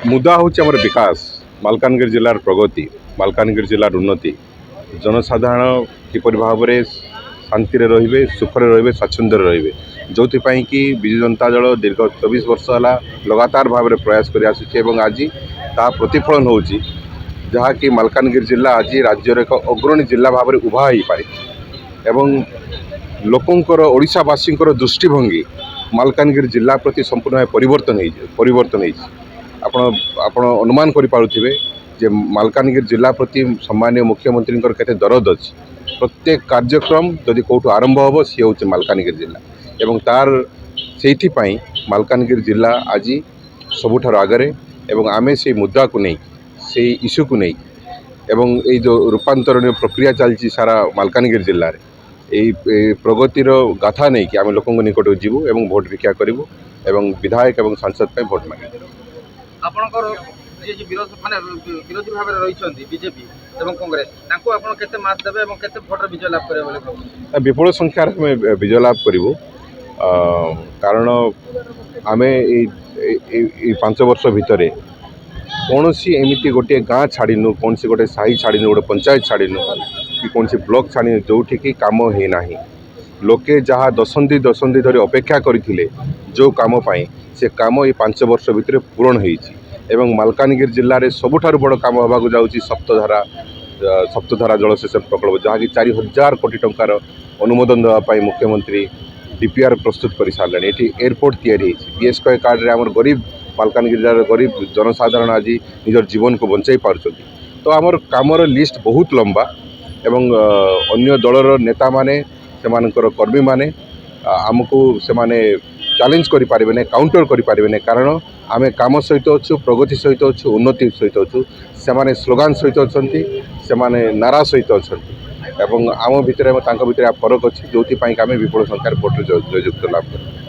मुद्दा हूँ आमर विकास मालकानगिरी जिलार प्रगति मालकानगिरी जिलार उन्नति जनसाधारण किपर भाव में शांति रे सुखरे रे स्वच्छंद रे जो कि विजु जनता दल दीर्घ 24 वर्ष है लगातार भाव में प्रयास कर आज ता प्रतिफलन हो जहाँकि मालकानगिरी जिला आज राज्यर एक अग्रणी जिला भाव में उभा हो पारी एवं लोकंकर ओडिशावासी दृष्टिभंगी मालकानगिरी जिला प्रति संपूर्ण परिवर्तन आपण अनुमान करें जे मालकानगिरी जिला प्रति सम्मानीय मुख्यमंत्री केते दरद अच्छी प्रत्येक कार्यक्रम जदि कौटू आरंभ हम सी हूँ मालकानगिरी जिला एवं तार से मालकानगिरी जिला आज सबुठार आगरे एवं आमे से मुद्दा को नहीं से इश्यू को नहीं एवं ये जो रूपांतरण प्रक्रिया चलती सारा मालकानगिरी जिले में प्रगतिर गाथा नहीं कि आम लोक निकट जीवु एवं भोट भिक्षा करूँ एवं विधायक एवं सांसद पे भोट मांगे आपणकर विरोधी भाव रही बीजेपी एवं कांग्रेस तांको आपण केते मात देबे एवं केते भोटर विजय लाभ करे बोले विपुल संख्यार विजय लाभ करूँ कारण आमे 5 वर्ष भितर कौन सी एमती गोटे गाँ छाड़ीनु कौन सी गोटे साही छाड़ीनु गोटे पंचायत छाड़ीनु कि कौन सी ब्लॉक छाड़ीनु जोठी की काम है ना लोके जहाँ दशंधि धरी अपेक्षा करते जो कम से कम ये 5 वर्ष भितर पूरण हो मालकानगिरी जिले में सबुठारु बड़ काम होगा जाऊँगी सप्तधारा जलसेचन प्रकल्प जहाँकि 4000 कोटी टंकार अनुमोदन देवाई मुख्यमंत्री डीपीआर प्रस्तुत कर सारे ये एयरपोर्ट तैयारी बीएसके कार्ड रे आमर गरीब मालकानगिरी जिलार गरीब जनसाधारण आज निजर जीवन को बचाई पार्छ तो आमर कामर लिस्ट बहुत लंबा एवं अन्य दलर नेता माने सेमानकर कर्मी माने आमको से चैलेंज करें काउंटर करें कारण आम काम सहित अच्छु प्रगति सहित अच्छु उन्नति सहित अच्छु से स्लोगान सहित अच्छा से नारा सहित अच्छा एवं आम भितर फरक अच्छी जो आम विपुल संख्यार भोट जययुक्त लाभ कर।